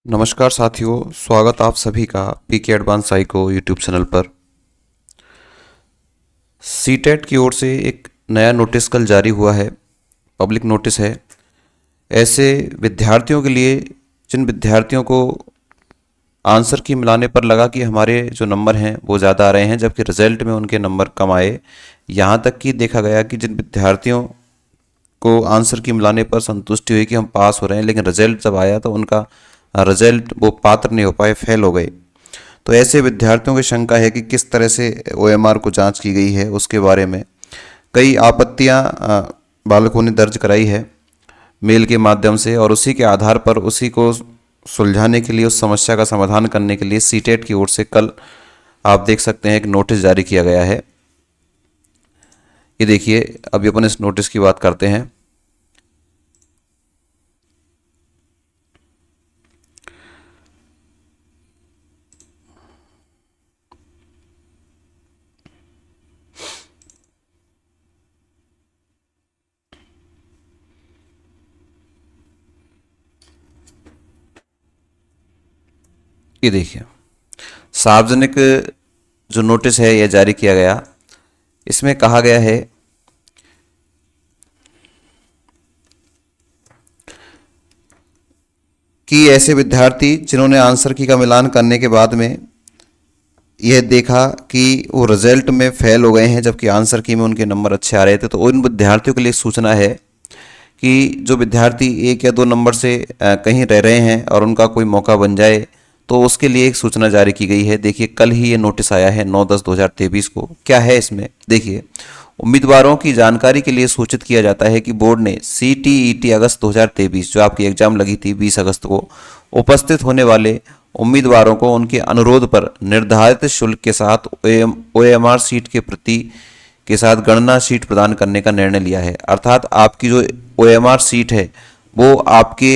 नमस्कार साथियों, स्वागत आप सभी का पीके एडवांस साइको यूट्यूब चैनल पर। सीटेट की ओर से एक नया नोटिस कल जारी हुआ है। पब्लिक नोटिस है ऐसे विद्यार्थियों के लिए जिन विद्यार्थियों को आंसर की मिलाने पर लगा कि हमारे जो नंबर हैं वो ज़्यादा आ रहे हैं, जबकि रिजल्ट में उनके नंबर कम आए। यहाँ तक कि देखा गया कि जिन विद्यार्थियों को आंसर की मिलाने पर संतुष्टि हुई कि हम पास हो रहे हैं, लेकिन रिजल्ट जब आया तो उनका रिजल्ट वो पात्र नहीं हो पाए, फेल हो गए। तो ऐसे विद्यार्थियों की शंका है कि किस तरह से ओएमआर को जांच की गई है, उसके बारे में कई आपत्तियां बालकों ने दर्ज कराई है मेल के माध्यम से, और उसी के आधार पर उसी को सुलझाने के लिए, उस समस्या का समाधान करने के लिए सीटेट की ओर से कल आप देख सकते हैं एक नोटिस जारी किया गया है। ये देखिए, अभी अपन इस नोटिस की बात करते हैं। ये देखिए, सार्वजनिक जो नोटिस है यह जारी किया गया। इसमें कहा गया है कि ऐसे विद्यार्थी जिन्होंने आंसर की का मिलान करने के बाद में यह देखा कि वो रिजल्ट में फेल हो गए हैं, जबकि आंसर की में उनके नंबर अच्छे आ रहे थे, तो उन विद्यार्थियों के लिए सूचना है कि जो विद्यार्थी 1 या 2 नंबर से कहीं रह रहे हैं और उनका कोई मौका बन जाए, तो उसके लिए एक सूचना जारी की गई है। देखिए, कल ही ये नोटिस आया है 9/10/2023 को। क्या है इसमें, देखिए, उम्मीदवारों की जानकारी के लिए सूचित किया जाता है कि बोर्ड ने CTET अगस्त 2023, जो आपकी एग्जाम लगी थी 20 अगस्त को, उपस्थित होने वाले उम्मीदवारों को उनके अनुरोध पर निर्धारित शुल्क के साथ OMR सीट के प्रति के साथ गणना सीट प्रदान करने का निर्णय लिया है। अर्थात आपकी जो OMR सीट है वो आपके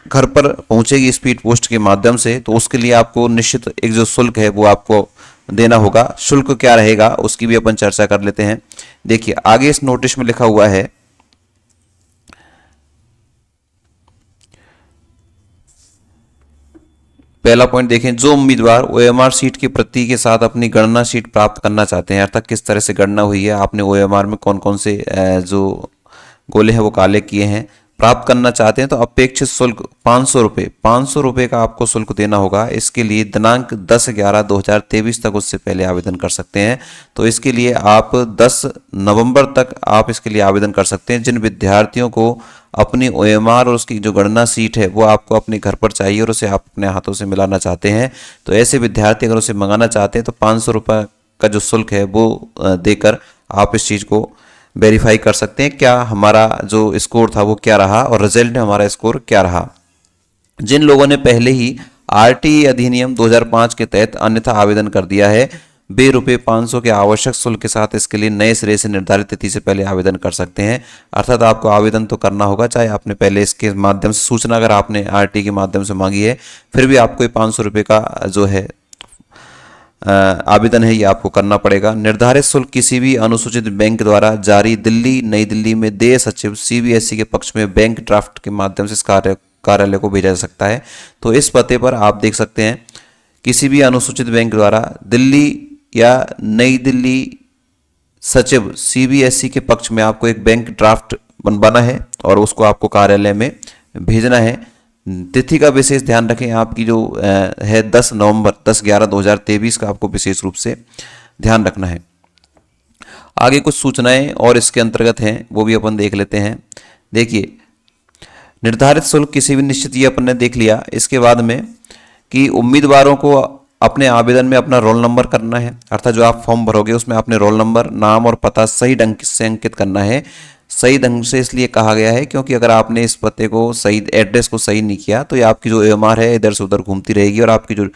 घर पर पहुंचेगी स्पीड पोस्ट के माध्यम से, तो उसके लिए आपको निश्चित एक जो शुल्क है वो आपको देना होगा। शुल्क क्या रहेगा उसकी भी अपन चर्चा कर लेते हैं। देखिए, आगे इस नोटिस में लिखा हुआ है, पहला पॉइंट देखें, जो उम्मीदवार OMR सीट की प्रति के साथ अपनी गणना सीट प्राप्त करना चाहते हैं, अर्थात किस तरह से गणना हुई है, आपने OMR में कौन कौन से जो गोले हैं वो काले किए हैं, प्राप्त करना चाहते हैं, तो अपेक्षित शुल्क 500 रुपये, 500 रुपये का आपको शुल्क देना होगा। इसके लिए दिनांक 10/11/2023 तक उससे पहले आवेदन कर सकते हैं। तो इसके लिए आप 10 नवंबर तक आप इसके लिए आवेदन कर सकते हैं। जिन विद्यार्थियों को अपनी OMR और उसकी जो गणना सीट है वो आपको अपने घर पर चाहिए और उसे आप अपने हाथों से मिलाना चाहते हैं, तो ऐसे विद्यार्थी अगर उसे मंगाना चाहते हैं तो 500 रुपये का जो शुल्क है वो देकर आप इस चीज़ को वेरीफाई कर सकते हैं, क्या हमारा जो स्कोर था वो क्या रहा और रिजल्ट में हमारा स्कोर क्या रहा। जिन लोगों ने पहले ही RTE अधिनियम 2005 के तहत अन्यथा आवेदन कर दिया है, वे ₹500 के आवश्यक शुल्क के साथ इसके लिए नए सिरे से निर्धारित तिथि से पहले आवेदन कर सकते हैं। अर्थात आपको आवेदन तो करना होगा, चाहे आपने पहले इसके माध्यम से सूचना अगर आपने RTE के माध्यम से मांगी है, फिर भी आपको 500 रुपये का जो है आवेदन है ये आपको करना पड़ेगा। निर्धारित शुल्क किसी भी अनुसूचित बैंक द्वारा जारी दिल्ली नई दिल्ली में देय सचिव CBSE के पक्ष में बैंक ड्राफ्ट के माध्यम से इस कार्यालय को भेजा जा सकता है। तो इस पते पर आप देख सकते हैं, किसी भी अनुसूचित बैंक द्वारा दिल्ली या नई दिल्ली सचिव CBSE के पक्ष में आपको एक बैंक ड्राफ्ट बनवाना है और उसको आपको कार्यालय में भेजना है। तिथि का विशेष ध्यान रखें, आपकी जो है 10 नवंबर 10/11/2023 का आपको विशेष रूप से ध्यान रखना है। आगे कुछ सूचनाएं और इसके अंतर्गत हैं वो भी अपन देख लेते हैं। देखिए, निर्धारित शुल्क किसी भी निश्चित, ये अपन ने देख लिया। इसके बाद में कि उम्मीदवारों को अपने आवेदन में अपना रोल नंबर करना है, अर्थात जो आप फॉर्म भरोगे उसमें अपने रोल नंबर, नाम और पता सही ढंग से अंकित करना है। सही ढंग से इसलिए कहा गया है क्योंकि अगर आपने इस पते को सही, एड्रेस को सही नहीं किया, तो ये आपकी जो OMR है इधर से उधर घूमती रहेगी और आपकी जो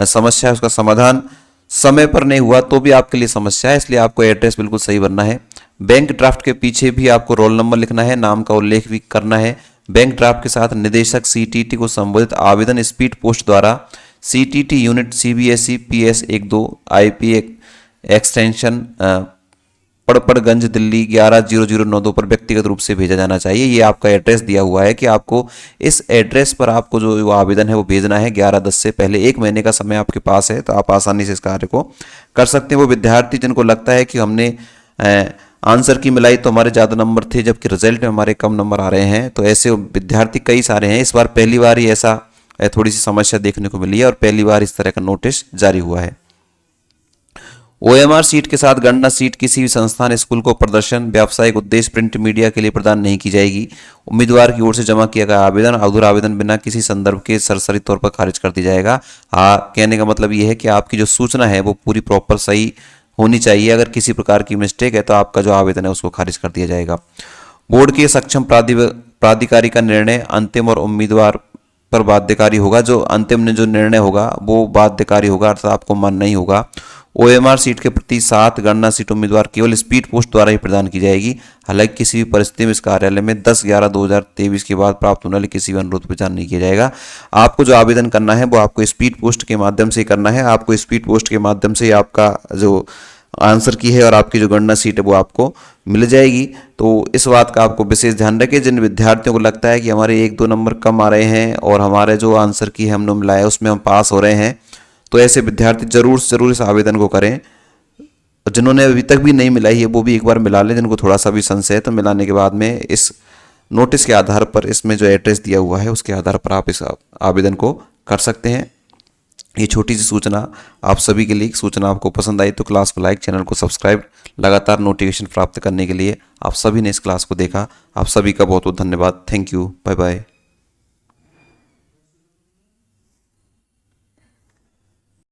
समस्या है उसका समाधान समय पर नहीं हुआ तो भी आपके लिए समस्या है। इसलिए आपको एड्रेस बिल्कुल सही भरना है। बैंक ड्राफ्ट के पीछे भी आपको रोल नंबर लिखना है, नाम का उल्लेख भी करना है। बैंक ड्राफ्ट के साथ निदेशक CTT को संबोधित आवेदन स्पीड पोस्ट द्वारा CTT unit CBSE PS 12 IP extension Patparganj Delhi 110092 पर व्यक्तिगत रूप से भेजा जाना चाहिए। ये आपका एड्रेस दिया हुआ है कि आपको इस एड्रेस पर आपको जो आवेदन है वो भेजना है। 11/10 से पहले 1 महीने का समय आपके पास है, तो आप आसानी से इस कार्य को कर सकते हैं। वो विद्यार्थी जिनको लगता है कि हमने आंसर की मिलाई तो हमारे ज़्यादा नंबर थे जबकि रिजल्ट में हमारे कम नंबर आ रहे हैं, तो ऐसे विद्यार्थी कई सारे हैं। इस बार पहली बार ही ऐसा थोड़ी सी समस्या देखने को मिली है और पहली बार इस तरह का नोटिस जारी हुआ है। ओएमआर सीट के साथ गणना सीट किसी भी संस्थान स्कूल को प्रदर्शन व्यावसायिक उद्देश्य प्रिंट मीडिया के लिए प्रदान नहीं की जाएगी। उम्मीदवार की ओर से जमा किया गया आवेदन अधूरा आवेदन बिना किसी संदर्भ के सरसरी तौर पर खारिज कर दिया जाएगा। कहने का मतलब ये है कि आपकी जो सूचना है वो पूरी प्रॉपर सही होनी चाहिए। अगर किसी प्रकार की मिस्टेक है तो आपका जो आवेदन है उसको खारिज कर दिया जाएगा। बोर्ड के सक्षम प्राधिकारी का निर्णय अंतिम और उम्मीदवार पर बाध्यकारी होगा। जो अंतिम में जो निर्णय होगा वो बाध्यकारी होगा, अर्थात आपको मान्य नहीं होगा। ओएमआर सीट के प्रति 7 गणना सीट उम्मीदवार केवल स्पीड पोस्ट द्वारा ही प्रदान की जाएगी। हालांकि किसी भी परिस्थिति में इस कार्यालय में 10/11/2023 के बाद प्राप्त होने वाले किसी भी अनुरोध पर ध्यान नहीं किया जाएगा। आपको जो आवेदन करना है वो आपको स्पीड पोस्ट के माध्यम से करना है। आपको स्पीड पोस्ट के माध्यम से आपका जो आंसर की है और आपकी जो गणना सीट है वो आपको मिल जाएगी। तो इस बात का आपको विशेष ध्यान रखें। जिन विद्यार्थियों को लगता है कि हमारे 1-2 नंबर कम आ रहे हैं और हमारे जो आंसर की है हमने मिलाया उसमें हम पास हो रहे हैं, तो ऐसे विद्यार्थी जरूर से जरूर इस आवेदन को करें। जिन्होंने अभी तक भी नहीं मिलाई है वो भी एक बार मिला लें। जिनको थोड़ा सा भी संशय है तो मिलाने के बाद में इस नोटिस के आधार पर, इसमें जो एड्रेस दिया हुआ है उसके आधार पर आप इस आवेदन को कर सकते हैं। ये छोटी सी सूचना आप सभी के लिए। सूचना आपको पसंद आई तो क्लास को लाइक, चैनल को सब्सक्राइब। लगातार नोटिफिकेशन प्राप्त करने के लिए आप सभी ने इस क्लास को देखा। आप सभी का बहुत बहुत धन्यवाद। Thank you. Bye bye.